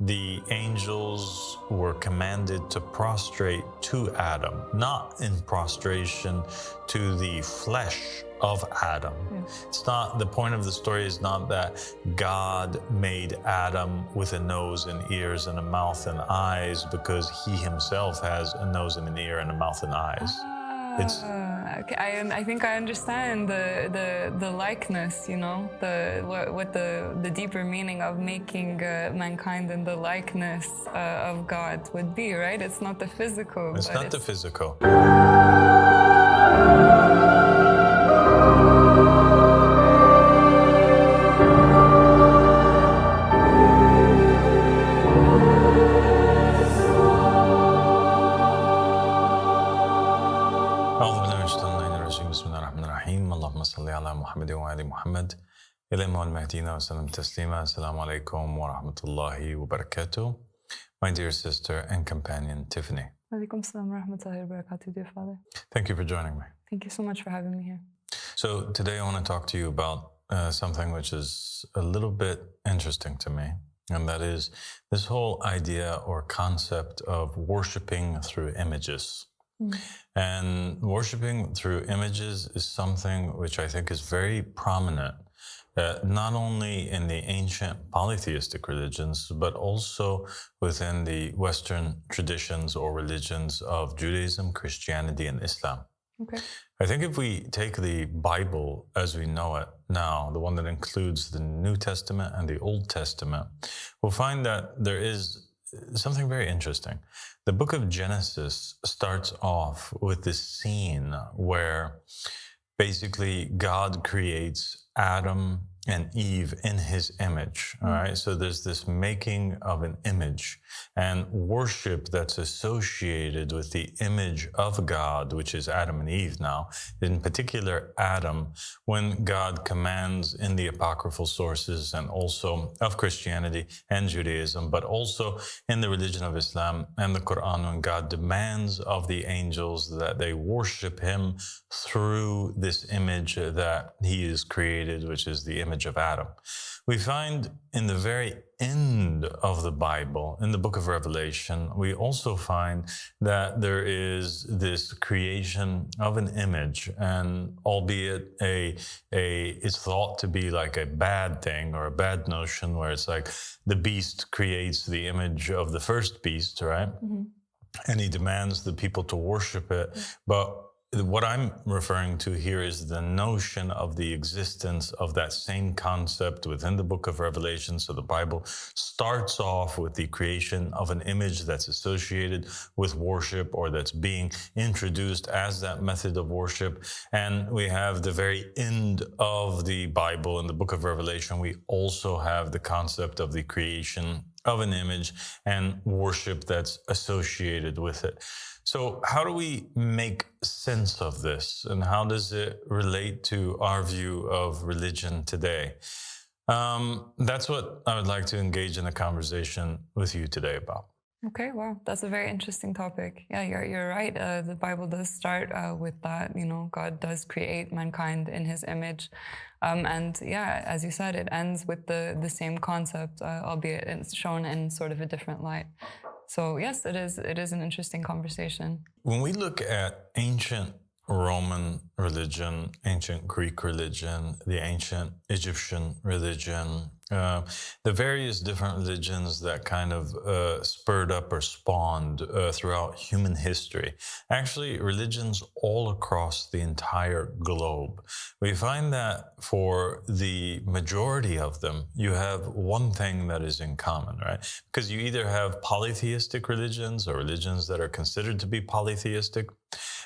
the angels were commanded to prostrate to Adam, not in prostration to the flesh of Adam. It's not, the point of the story is not that God made Adam with a nose and ears and a mouth and eyes because he himself has a nose and an ear and a mouth and eyes. Okay, I think I understand the likeness, you know, what the deeper meaning of making mankind in the likeness of God would be, right? It's not the physical. It's not the physical. محمد وآل محمد إلى المهدينا وسلم تسليما. Assalamu alaikum wa rahmatullahi wa barakatuh. My dear sister and companion, Tiffany. Alaikum salam wa rahmatullahi wa barakatuh, dear Father. Thank you for joining me. Thank you so much for having me here. So today I want to talk to you about something which is a little bit interesting to me, and that is this whole idea or concept of worshiping through images. And worshiping through images is something which I think is very prominent, not only in the ancient polytheistic religions, but also within the Western traditions or religions of Judaism, Christianity, and Islam. Okay. I think if we take the Bible as we know it now, the one that includes the New Testament and the Old Testament, we'll find that there is something very interesting. The book of Genesis starts off with this scene where basically God creates Adam and Eve in his image. All right. So there's this making of an image and worship that's associated with the image of God, which is Adam and Eve now, in particular Adam, when God commands in the apocryphal sources and also of Christianity and Judaism, but also in the religion of Islam and the Quran, when God demands of the angels that they worship him through this image that he is created, which is the image of Adam. We find in the very end of the Bible, in the book of Revelation, we also find that there is this creation of an image, and albeit it's thought to be like a bad thing or a bad notion, where it's like the beast creates the image of the first beast, right? Mm-hmm. And he demands the people to worship it. But what I'm referring to here is the notion of the existence of that same concept within the book of Revelation. So the Bible starts off with the creation of an image that's associated with worship, or that's being introduced as that method of worship. And we have the very end of the Bible in the book of Revelation. We also have the concept of the creation of an image and worship that's associated with it. So how do we make sense of this, and how does it relate to our view of religion today? That's what I would like to engage in a conversation with you today about. Okay, wow, that's a very interesting topic. Yeah, you're right. The Bible does start with that. You know, God does create mankind in his image. And yeah, as you said, it ends with the same concept, albeit it's shown in sort of a different light. So yes, it is an interesting conversation. When we look at ancient Roman religion, ancient Greek religion, the ancient Egyptian religion, the various different religions that kind of spurred up or spawned throughout human history, actually religions all across the entire globe, we find that for the majority of them, you have one thing that is in common, right? Because you either have polytheistic religions or religions that are considered to be polytheistic,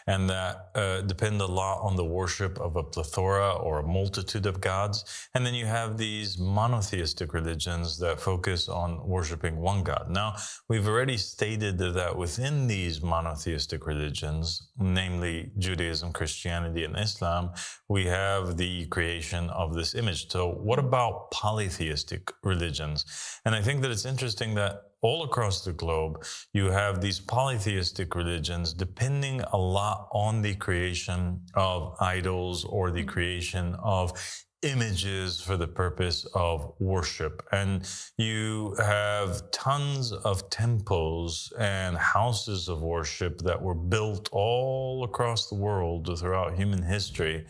and that depend a lot on the worship of a plethora or a multitude of gods. And then you have these monotheistic religions that focus on worshiping one God. Now, we've already stated that within these monotheistic religions, namely Judaism, Christianity, and Islam, we have the creation of this image. So what about polytheistic religions? And I think that it's interesting that all across the globe, you have these polytheistic religions depending a lot on the creation of idols or the creation of images for the purpose of worship. And you have tons of temples and houses of worship that were built all across the world throughout human history,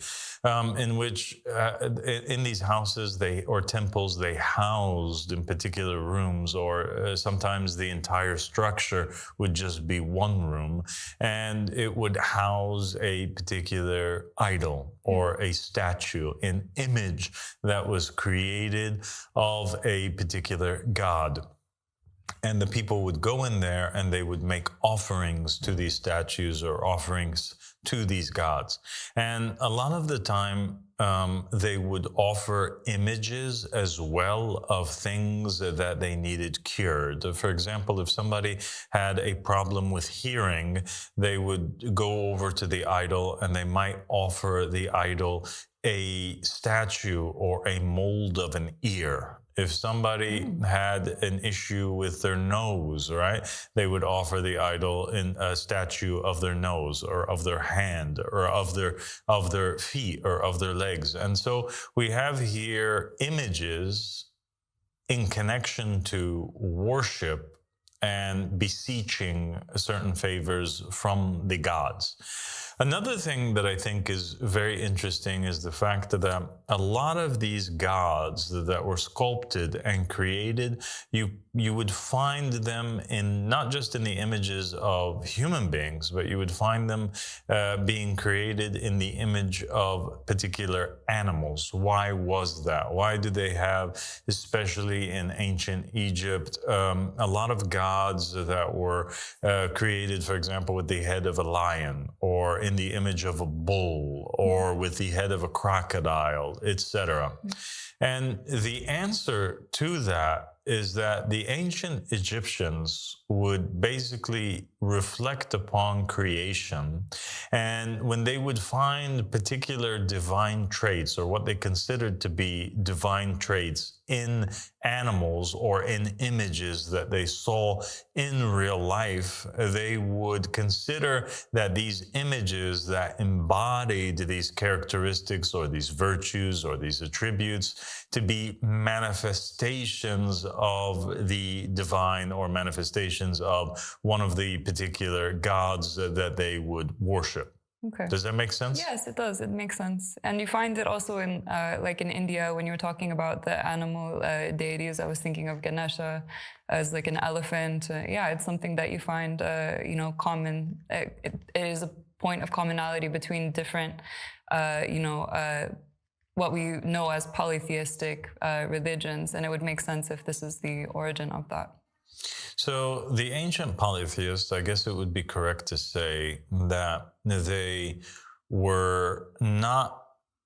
in which in these houses or temples, they housed in particular rooms, or sometimes the entire structure would just be one room, and it would house a particular idol or a statue, an image that was created of a particular god. And the people would go in there and they would make offerings to these statues or offerings to these gods. And a lot of the time, they would offer images as well of things that they needed cured. For example, if somebody had a problem with hearing, they would go over to the idol and they might offer the idol a statue or a mold of an ear. If somebody had an issue with their nose, right, they would offer the idol in a statue of their nose or of their hand or of their feet or of their legs. And so we have here images in connection to worship and beseeching certain favors from the gods. Another thing that I think is very interesting is the fact that a lot of these gods that were sculpted and created, you would find them in not just in the images of human beings, but you would find them being created in the image of particular animals. Why was that? Why do they have, especially in ancient Egypt, a lot of gods that were created, for example, with the head of a lion, or in the image of a bull, or with the head of a crocodile, etc.? And the answer to that is that the ancient Egyptians would basically reflect upon creation. And when they would find particular divine traits, or what they considered to be divine traits in animals or in images that they saw in real life, they would consider that these images that embodied these characteristics or these virtues or these attributes to be manifestations of the divine, or manifestations of one of the particular gods that they would worship. Okay. Does that make sense? Yes, it does. It makes sense. And you find it also in, like in India, when you were talking about the animal deities, I was thinking of Ganesha as like an elephant. Yeah, it's something that you find, common. It is a point of commonality between different, what we know as polytheistic religions. And it would make sense if this is the origin of that. So the ancient polytheists, I guess it would be correct to say that they were not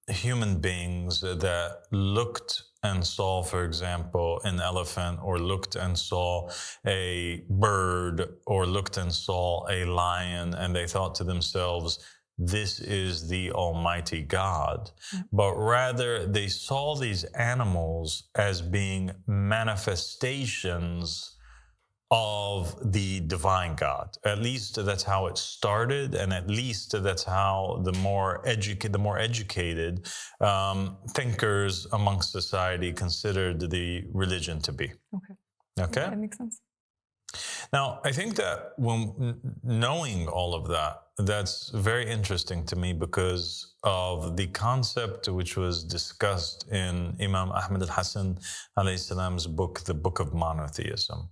human beings that looked and saw, for example, an elephant, or looked and saw a bird, or looked and saw a lion, and they thought to themselves, this is the Almighty God. But rather, they saw these animals as being manifestations of the divine God. At least that's how it started, and at least that's how the more educated thinkers amongst society considered the religion to be. Okay? Yeah, that makes sense. Now, I think that when knowing all of that, that's very interesting to me because of the concept which was discussed in Imam Ahmed al-Hassan alayhi salam's book, the Book of Monotheism.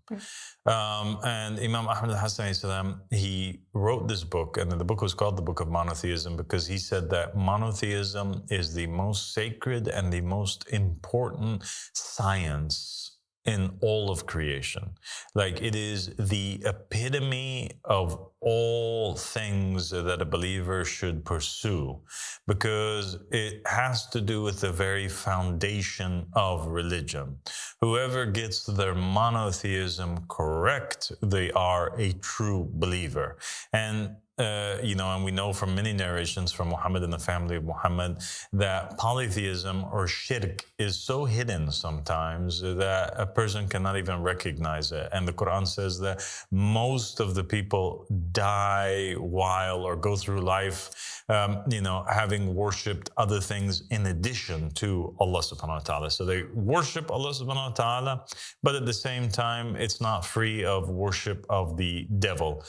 And Imam Ahmed al-Hassan alayhi salam, he wrote this book, and the book was called the Book of Monotheism because he said that monotheism is the most sacred and the most important science in all of creation. Like, it is the epitome of all things that a believer should pursue, because it has to do with the very foundation of religion. Whoever gets their monotheism correct, they are a true believer. And and we know from many narrations from Muhammad and the family of Muhammad that polytheism, or shirk, is so hidden sometimes that a person cannot even recognize it. And the Quran says that most of the people die while or go through life, having worshipped other things in addition to Allah subhanahu wa ta'ala. So they worship Allah subhanahu wa ta'ala, but at the same time, it's not free of worship of the devil.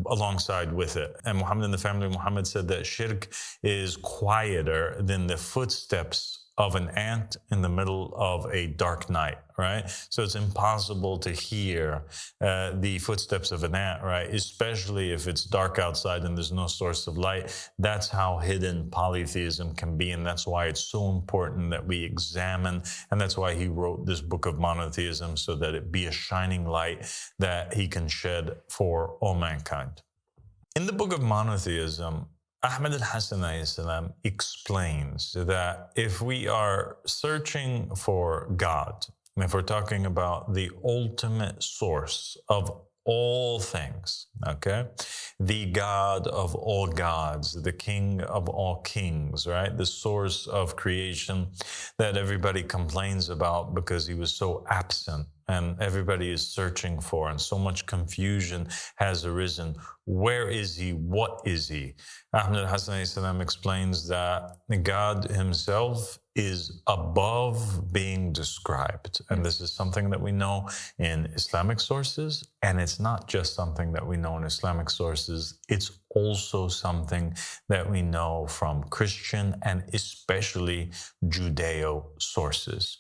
Alongside with it. And Muhammad and the family of Muhammad said that shirk is quieter than the footsteps of an ant in the middle of a dark night, right? So it's impossible to hear the footsteps of an ant, right? Especially if it's dark outside and there's no source of light. That's how hidden polytheism can be. And that's why it's so important that we examine. And that's why he wrote this book of monotheism, so that it be a shining light that he can shed for all mankind. In the book of monotheism, Ahmad al-Hassan explains that if we are searching for God, if we're talking about the ultimate source of all things, okay, the God of all gods, the King of all kings, right, the source of creation that everybody complains about because he was so absent and everybody is searching for, and so much confusion has arisen. Where is he? What is he? Ahmad al-Hassan explains that God himself is above being described. And this is something that we know in Islamic sources. And it's not just something that we know in Islamic sources. It's also something that we know from Christian and especially Judeo sources.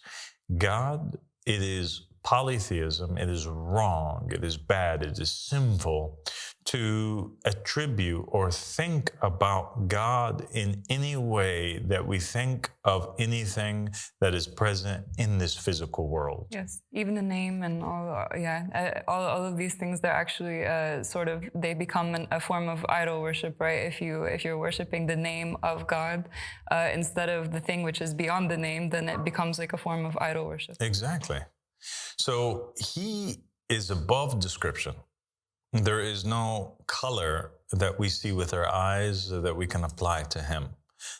God, it is polytheism, it is wrong, it is bad, it is sinful to attribute or think about God in any way that we think of anything that is present in this physical world. Yes, even the name and all of these things, they're actually they become a form of idol worship, right? If you're worshiping the name of God instead of the thing which is beyond the name, then it becomes like a form of idol worship. Exactly. So he is above description. There is no color that we see with our eyes that we can apply to him.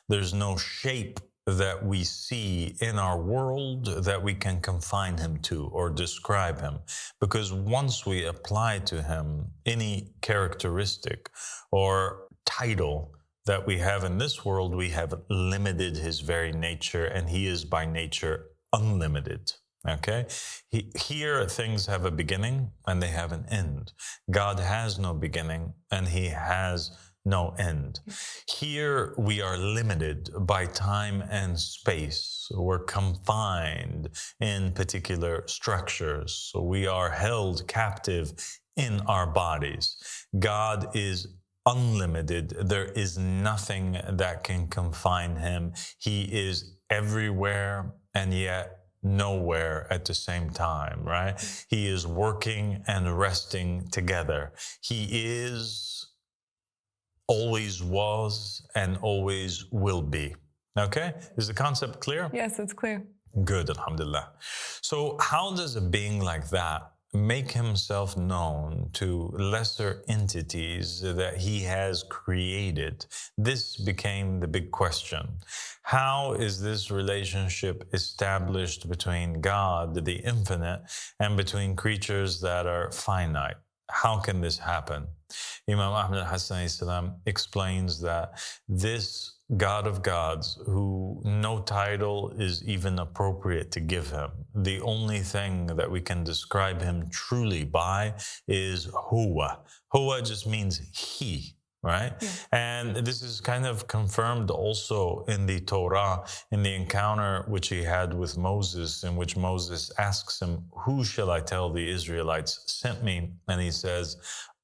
There's no shape that we see in our world that we can confine him to or describe him. Because once we apply to him any characteristic or title that we have in this world, we have limited his very nature, and he is by nature unlimited. Okay, here things have a beginning and they have an end. God has no beginning and he has no end. Here we are limited by time and space. We're confined in particular structures. So we are held captive in our bodies. God is unlimited. There is nothing that can confine him. He is everywhere and yet nowhere at the same time, right? He is working and resting together. He is, always was, and always will be. Okay? Is the concept clear? Yes, it's clear. Good, alhamdulillah. So how does a being like that make himself known to lesser entities that he has created? This became the big question. How is this relationship established between God, the infinite, and between creatures that are finite? How can this happen? Imam Ahmad al-Hassan explains that this God of gods, who no title is even appropriate to give him, the only thing that we can describe him truly by is Huwa. Huwa just means he, right? Yeah. And this is kind of confirmed also in the Torah, in the encounter which he had with Moses, in which Moses asks him, "Who shall I tell the Israelites sent me?" And he says,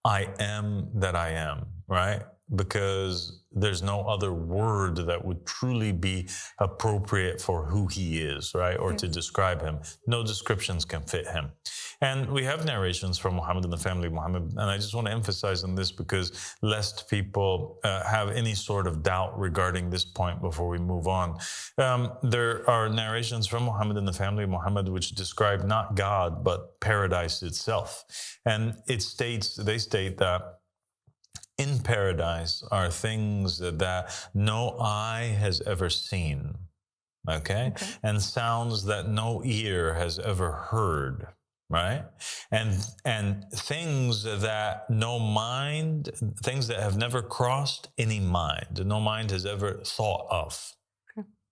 "I am that I am," right? Because there's no other word that would truly be appropriate for who he is, right? Or to describe him. No descriptions can fit him. And we have narrations from Muhammad and the family of Muhammad. And I just want to emphasize on this because lest people have any sort of doubt regarding this point before we move on. There are narrations from Muhammad and the family of Muhammad which describe not God, but paradise itself. And they state that in paradise are things that no eye has ever seen, okay? And sounds that no ear has ever heard, right? And things that things that have never crossed any mind, no mind has ever thought of.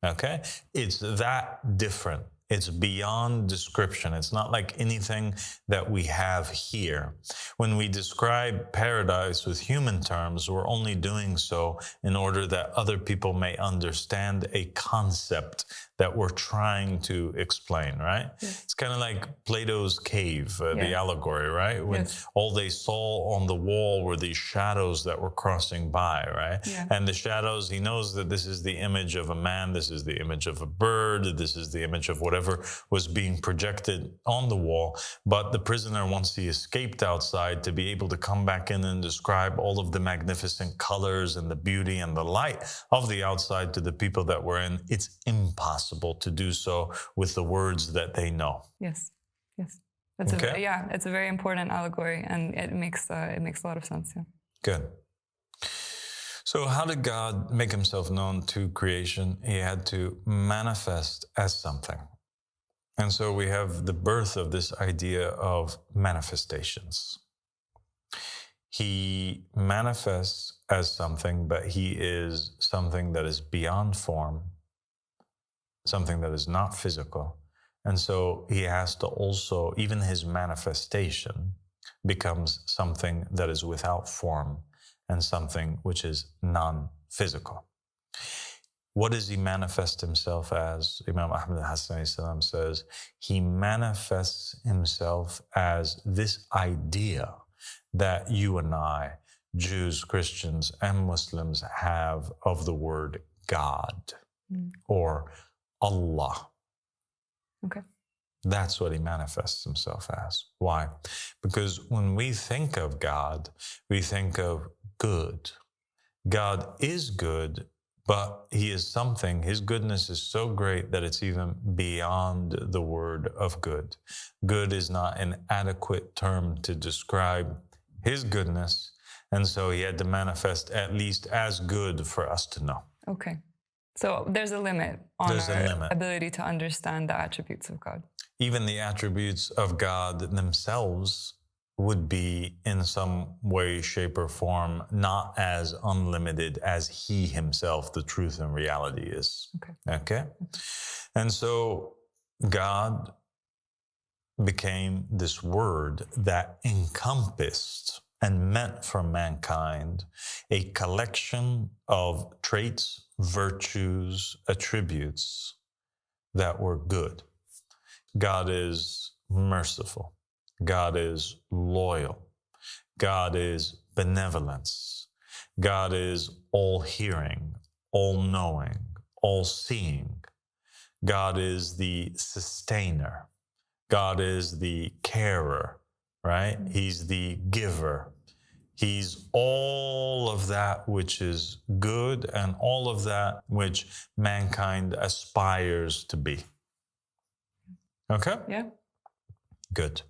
Okay? It's that different. It's beyond description. It's not like anything that we have here. When we describe paradise with human terms, we're only doing so in order that other people may understand a concept that we're trying to explain, right? Yes. It's kind of like Plato's cave, the allegory, right? When all they saw on the wall were these shadows that were crossing by, right? Yeah. And the shadows, he knows that this is the image of a man, this is the image of a bird, this is the image of whatever was being projected on the wall. But the prisoner, once he escaped outside, to be able to come back in and describe all of the magnificent colors and the beauty and the light of the outside to the people that were in, it's impossible to do so with the words that they know. Yes. It's it's a very important allegory, and it makes a lot of sense. Yeah. Good. So how did God make himself known to creation? He had to manifest as something. And so we have the birth of this idea of manifestations. He manifests as something, but he is something that is beyond form, something that is not physical. And so he has to also, even his manifestation becomes something that is without form and something which is non-physical. What does he manifest himself as? Imam Ahmad al-Hassani says, he manifests himself as this idea that you and I, Jews, Christians, and Muslims have of the word God or Allah. Okay. That's what he manifests himself as. Why? Because when we think of God, we think of good. God is good, but he is something. His goodness is so great that it's even beyond the word of good. Good is not an adequate term to describe his goodness, and so he had to manifest at least as good for us to know. Okay. So there's a limit on our ability to understand the attributes of God. Even the attributes of God themselves would be in some way, shape, or form not as unlimited as he himself, the truth and reality, is. Okay? And so God became this word that encompassed and meant for mankind a collection of traits, virtues, attributes that were good. God is merciful. God is loyal. God is benevolence. God is all-hearing, all-knowing, all-seeing. God is the sustainer. God is the carer, right? He's the giver. He's all of that which is good and all of that which mankind aspires to be. Okay? Yeah. Good.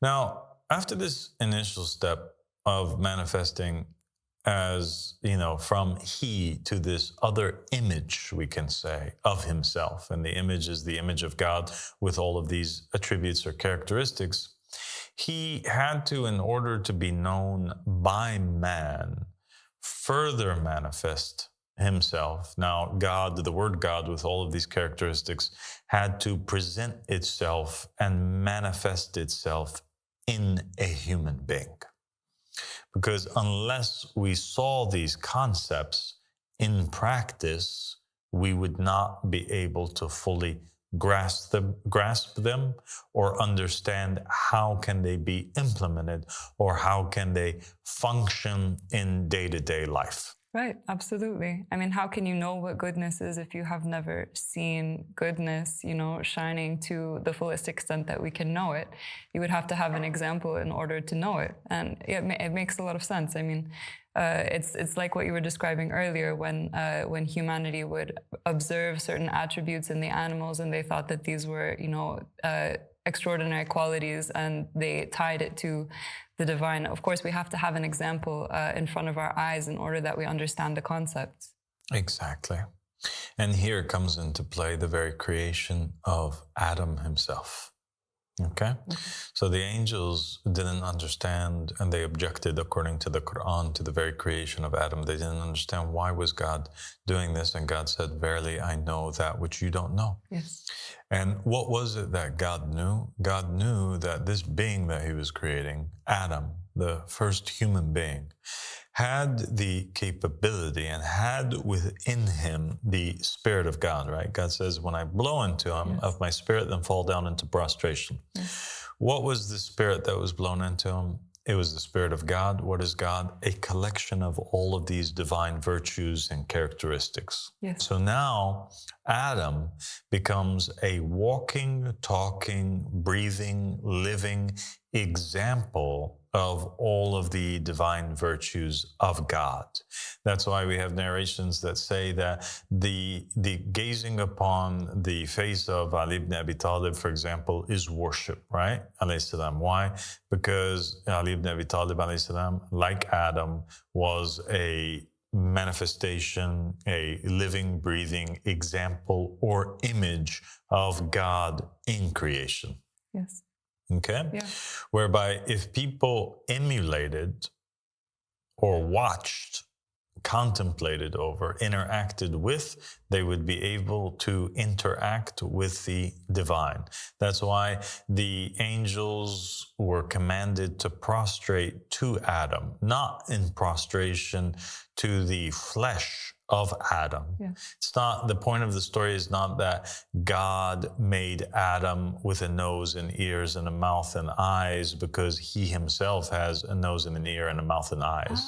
Now, after this initial step of manifesting as, from he to this other image, we can say, of himself, and the image is the image of God with all of these attributes or characteristics, he had to, in order to be known by man, further manifest himself. Now, God, the word God with all of these characteristics, had to present itself and manifest itself in a human being. Because unless we saw these concepts in practice, we would not be able to fully grasp them or understand how can they be implemented or how can they function in day-to-day life. Right, absolutely. I mean, how can you know what goodness is if you have never seen goodness, shining to the fullest extent that we can know it? You would have to have an example in order to know it. And it makes a lot of sense. I mean, it's like what you were describing earlier when humanity would observe certain attributes in the animals and they thought that these were, extraordinary qualities and they tied it to the divine. Of course, we have to have an example in front of our eyes in order that we understand the concepts. Exactly. And here comes into play the very creation of Adam himself. Okay? So the angels didn't understand, and they objected, according to the Quran, to the very creation of Adam. They didn't understand why was God doing this, and God said, "Verily, I know that which you don't know." Yes. And what was it that God knew? God knew that this being that he was creating, Adam, the first human being, had the capability and had within him the Spirit of God, right? God says, when I blow into him of my Spirit, then fall down into prostration. What was the Spirit that was blown into him? It was the Spirit of God. What is God? A collection of all of these divine virtues and characteristics. Yes. So now Adam becomes a walking, talking, breathing, living example of all of the divine virtues of God. That's why we have narrations that say that the gazing upon the face of Ali ibn Abi Talib, for example, is worship, right? Alayhi salam. Why? Because Ali ibn Abi Talib, alayhi salam, like Adam, was a manifestation, a living, breathing example or image of God in creation. Yes. Okay? Yeah. Whereby if people emulated or watched, contemplated over, interacted with, they would be able to interact with the divine. That's why the angels were commanded to prostrate to Adam, not in prostration to the flesh of Adam. Yeah. It's not, the point of the story is not that God made Adam with a nose and ears and a mouth and eyes because he himself has a nose and an ear and a mouth and eyes.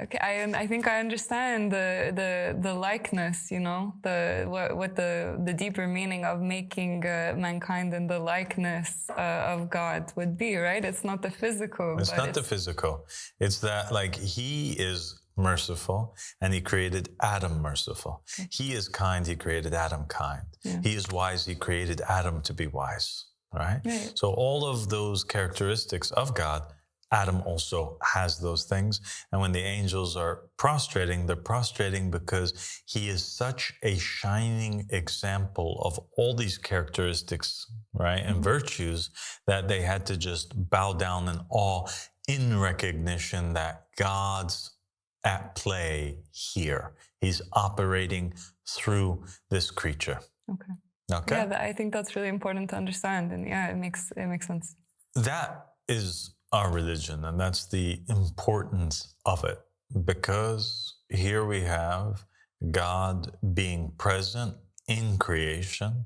Okay. I think I understand the likeness, you know, what the deeper meaning of making mankind in the likeness of God would be, right? It's not the physical. It's not the physical. It's that, like, he is merciful and he created Adam merciful. Okay. He is kind, he created Adam kind. Yeah. He is wise, he created Adam to be wise, right? So all of those characteristics of God, Adam also has those things. And when the angels are prostrating, they're prostrating because he is such a shining example of all these characteristics, right, and virtues, that they had to just bow down in awe in recognition that God's at play here. He's operating through this creature. Okay. Okay. Yeah, I think that's really important to understand. And yeah, it makes sense. That is our religion, and that's the importance of it, because here we have God being present in creation.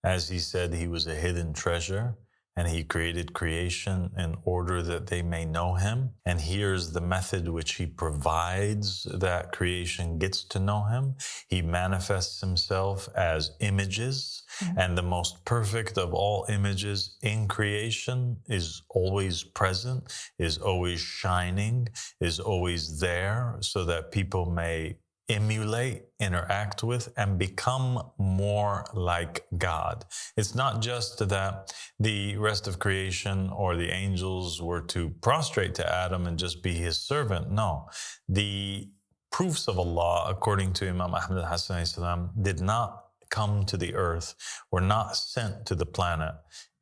As he said, he was a hidden treasure, and he created creation in order that they may know him. And here's the method which he provides that creation gets to know him. He manifests himself as images, and the most perfect of all images in creation is always present, is always shining, is always there, so that people may emulate, interact with, and become more like God. It's not just that the rest of creation or the angels were to prostrate to Adam and just be his servant. No, the proofs of Allah, according to Imam Ahmad al-Hassan, did not come to the earth, were not sent to the planet,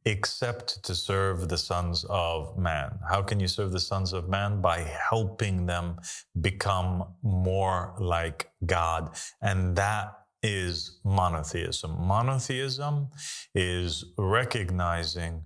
except to serve the sons of man. How can you serve the sons of man? By helping them become more like God. And that is monotheism. Monotheism is recognizing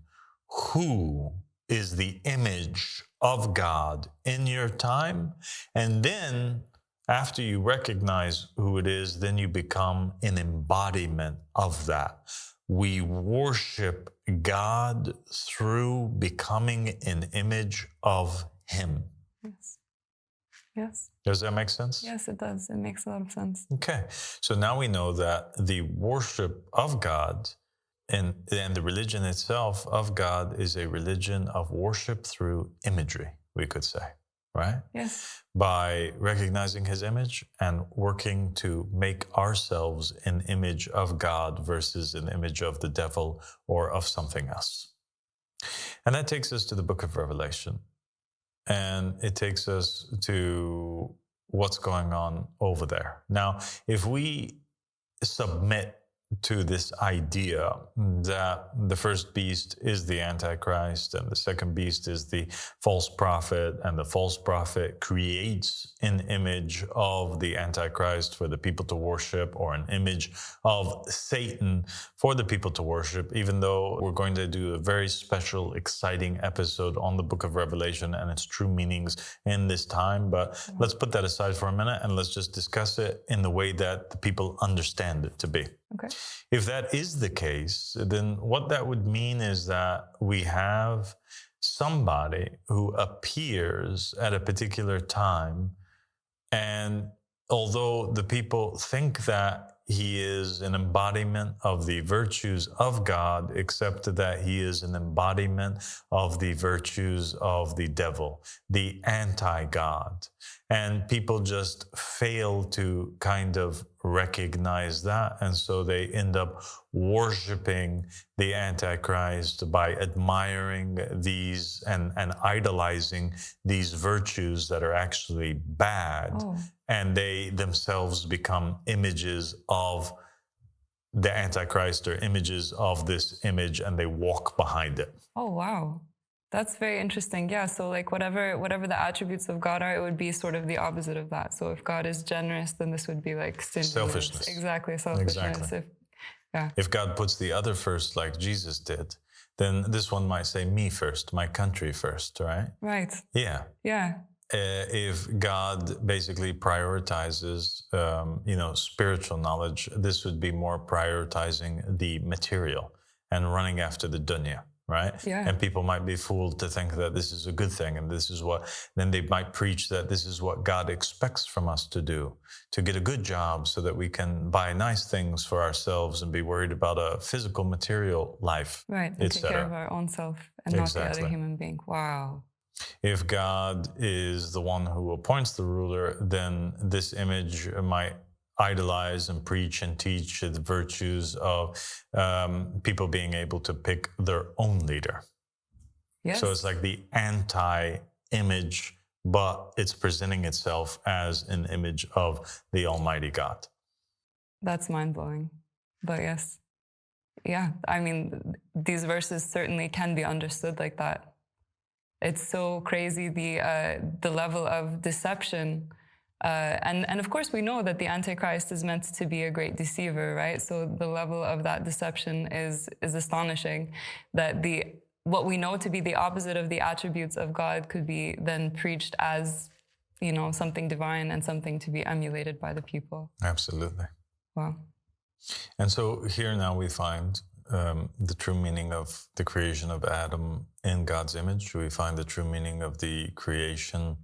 who is the image of God in your time. And then after you recognize who it is, then you become an embodiment of that. We worship God through becoming an image of him. Yes. Yes. Does that make sense? Yes, it does. It makes a lot of sense. Okay. So now we know that the worship of God and the religion itself of God is a religion of worship through imagery, we could say, right? Yes. By recognizing his image and working to make ourselves an image of God versus an image of the devil or of something else. And that takes us to the book of Revelation. And it takes us to what's going on over there. Now, if we submit to this idea that the first beast is the Antichrist and the second beast is the false prophet, and the false prophet creates an image of the Antichrist for the people to worship, or an image of Satan for the people to worship, even though we're going to do a very special, exciting episode on the book of Revelation and its true meanings in this time. But let's put that aside for a minute and let's just discuss it in the way that the people understand it to be. Okay. If that is the case, then what that would mean is that we have somebody who appears at a particular time, and although the people think that he is an embodiment of the virtues of God, except that he is an embodiment of the virtues of the devil, the anti-God. And people just fail to kind of recognize that. And so they end up worshiping the Antichrist by admiring these and idolizing these virtues that are actually bad. Oh. And they themselves become images of the Antichrist, or images of this image, and they walk behind it. Oh, wow. That's very interesting. Yeah, so like whatever the attributes of God are, it would be sort of the opposite of that. So if God is generous, then this would be like stinginess. Selfishness. Exactly, selfishness. Exactly. Yeah. If God puts the other first, like Jesus did, then this one might say me first, my country first, right? Right. Yeah. Yeah. If God basically prioritizes, spiritual knowledge, this would be more prioritizing the material and running after the dunya, right? Yeah. And people might be fooled to think that this is a good thing, and this is what, then they might preach that this is what God expects from us to do, to get a good job so that we can buy nice things for ourselves and be worried about a physical material life, right, and take care of our own self and not the other human being. Wow. If God is the one who appoints the ruler, then this image might idolize and preach and teach the virtues of people being able to pick their own leader. Yes. So it's like the anti-image, but it's presenting itself as an image of the Almighty God. That's mind-blowing. But yes. Yeah, I mean, these verses certainly can be understood like that. It's so crazy, the level of deception. And of course, we know that the Antichrist is meant to be a great deceiver, right? So the level of that deception is astonishing, that what we know to be the opposite of the attributes of God could be then preached as, something divine and something to be emulated by the people. Absolutely. Wow. And so here now we find the true meaning of the creation of Adam in God's image. We find the true meaning of the creation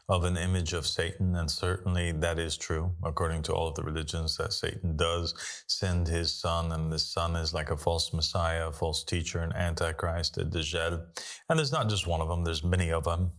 of an image of Satan, and certainly that is true according to all of the religions, that Satan does send his son, and this son is like a false messiah, a false teacher, an antichrist, a dajjal. And there's not just one of them, there's many of them.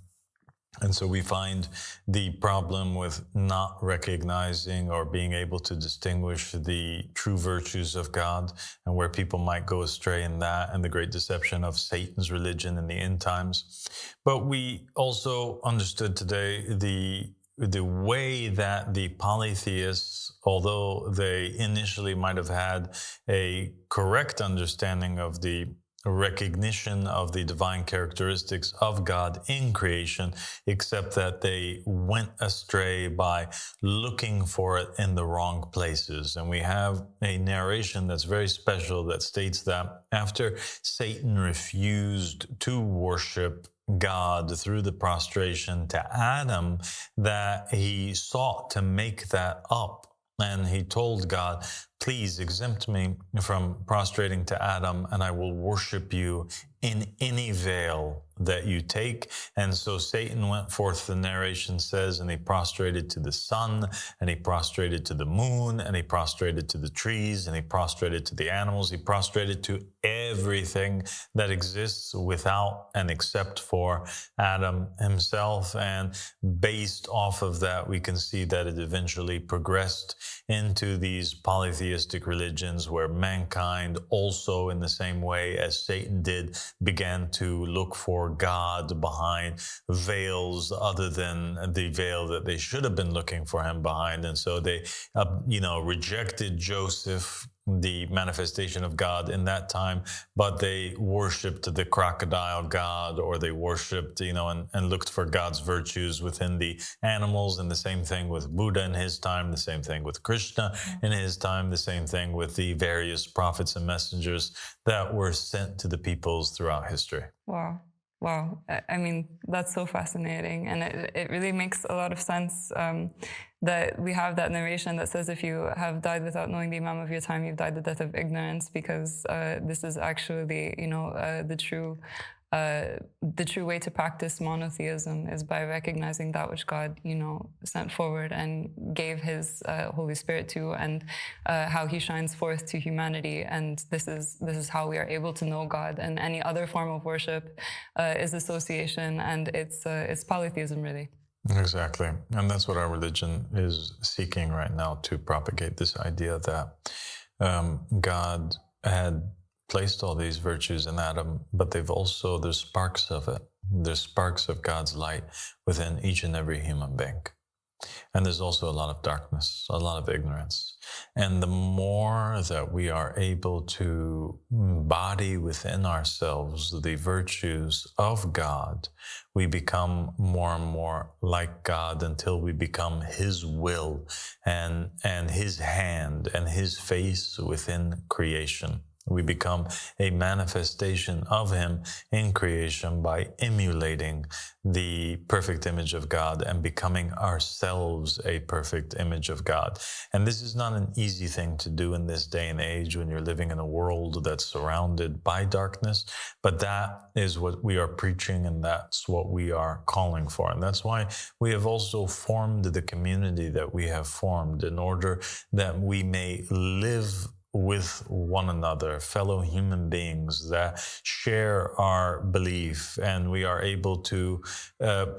And so we find the problem with not recognizing or being able to distinguish the true virtues of God, and where people might go astray in that, and the great deception of Satan's religion in the end times. But we also understood today the way that the polytheists, although they initially might have had a correct understanding of the recognition of the divine characteristics of God in creation, except that they went astray by looking for it in the wrong places. And we have a narration that's very special that states that after Satan refused to worship God through the prostration to Adam, that he sought to make that up. And he told God, please exempt me from prostrating to Adam, and I will worship you in any veil that you take. And so Satan went forth, the narration says, and he prostrated to the sun, and he prostrated to the moon, and he prostrated to the trees, and he prostrated to the animals. He prostrated to everything that exists without and except for Adam himself. And based off of that, we can see that it eventually progressed into these polytheistic religions, where mankind also, in the same way as Satan did, began to look for God behind veils other than the veil that they should have been looking for him behind. And so they, rejected Joseph the manifestation of God in that time, but they worshipped the crocodile god, or they worshipped, and looked for God's virtues within the animals. And the same thing with Buddha in his time, the same thing with Krishna in his time, the same thing with the various prophets and messengers that were sent to the peoples throughout history. Wow. I mean, that's so fascinating. And it really makes a lot of sense that we have that narration that says, if you have died without knowing the Imam of your time, you've died the death of ignorance, because this is actually, the true way to practice monotheism is by recognizing that which God, sent forward and gave his Holy Spirit to, and how he shines forth to humanity. And this is how we are able to know God. And any other form of worship is association, and it's polytheism, really. Exactly. And that's what our religion is seeking right now, to propagate this idea that God had placed all these virtues in Adam, but there's sparks of it. There's sparks of God's light within each and every human being. And there's also a lot of darkness, a lot of ignorance. And the more that we are able to embody within ourselves the virtues of God, we become more and more like God, until we become his will and his hand and his face within creation. We become a manifestation of him in creation by emulating the perfect image of God and becoming ourselves a perfect image of God. And this is not an easy thing to do in this day and age, when you're living in a world that's surrounded by darkness. But that is what we are preaching, and that's what we are calling for. And that's why we have also formed the community that we have formed, in order that we may live with one another, fellow human beings that share our belief, and we are able to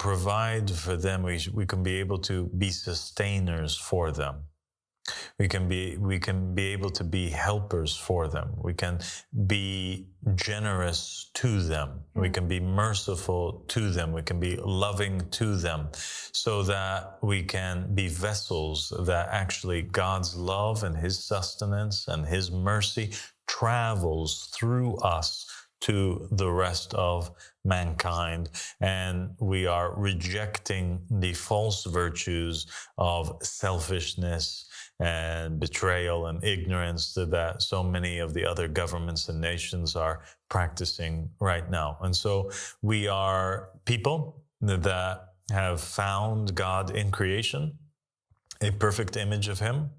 provide for them. We can be able to be sustainers for them. We can be able to be helpers for them. We can be generous to them. We can be merciful to them. We can be loving to them, so that we can be vessels that actually God's love and his sustenance and his mercy travels through us to the rest of mankind. And we are rejecting the false virtues of selfishness and betrayal and ignorance that so many of the other governments and nations are practicing right now. And so we are people that have found God in creation, a perfect image of him,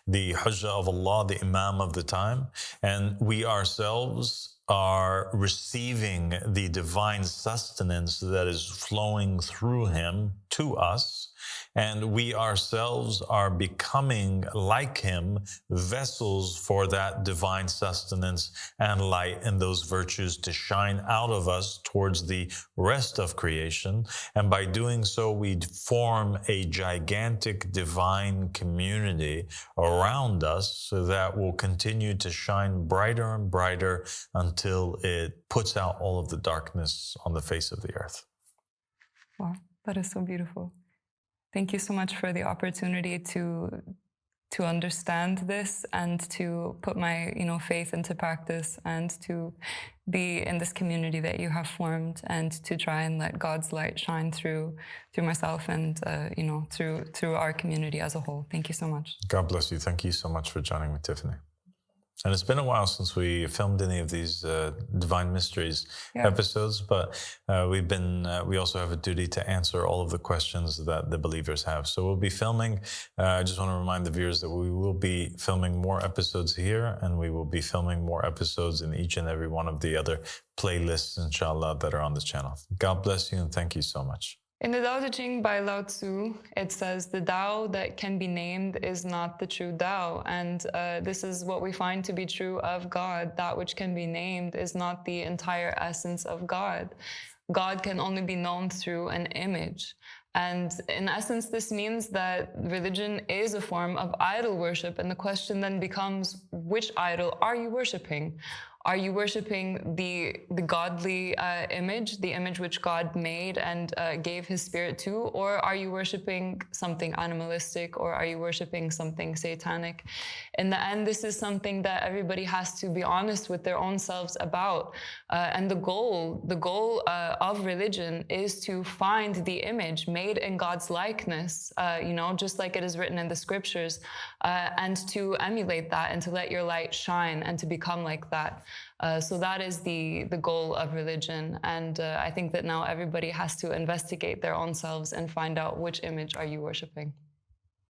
the Hujjah of Allah, the Imam of the time, and we ourselves are receiving the divine sustenance that is flowing through him to us. And we ourselves are becoming like him, vessels for that divine sustenance and light and those virtues to shine out of us towards the rest of creation. And by doing so, we form a gigantic divine community around us, so that will continue to shine brighter and brighter until it puts out all of the darkness on the face of the earth. Wow, that is so beautiful. Thank you so much for the opportunity to understand this, and to put my faith into practice, and to be in this community that you have formed, and to try and let God's light shine through myself, and through our community as a whole. Thank you so much. God bless you. Thank you so much for joining me, Tiffany. And it's been a while since we filmed any of these Divine Mysteries episodes, but we also have a duty to answer all of the questions that the believers have. So we'll be filming. I just want to remind the viewers that we will be filming more episodes here, and we will be filming more episodes in each and every one of the other playlists, inshallah, that are on the channel. God bless you, and thank you so much. In the Tao Te Ching by Lao Tzu, it says, the Tao that can be named is not the true Tao. And this is what we find to be true of God. That which can be named is not the entire essence of God. God can only be known through an image. And in essence, this means that religion is a form of idol worship. And the question then becomes, which idol are you worshiping? Are you worshiping the godly image, the image which God made and gave his spirit to? Or are you worshiping something animalistic, or are you worshiping something satanic? In the end, this is something that everybody has to be honest with their own selves about. And the goal of religion is to find the image made in God's likeness, just like it is written in the scriptures, and to emulate that and to let your light shine and to become like that. So that is the goal of religion. And I think that now everybody has to investigate their own selves and find out which image are you worshiping.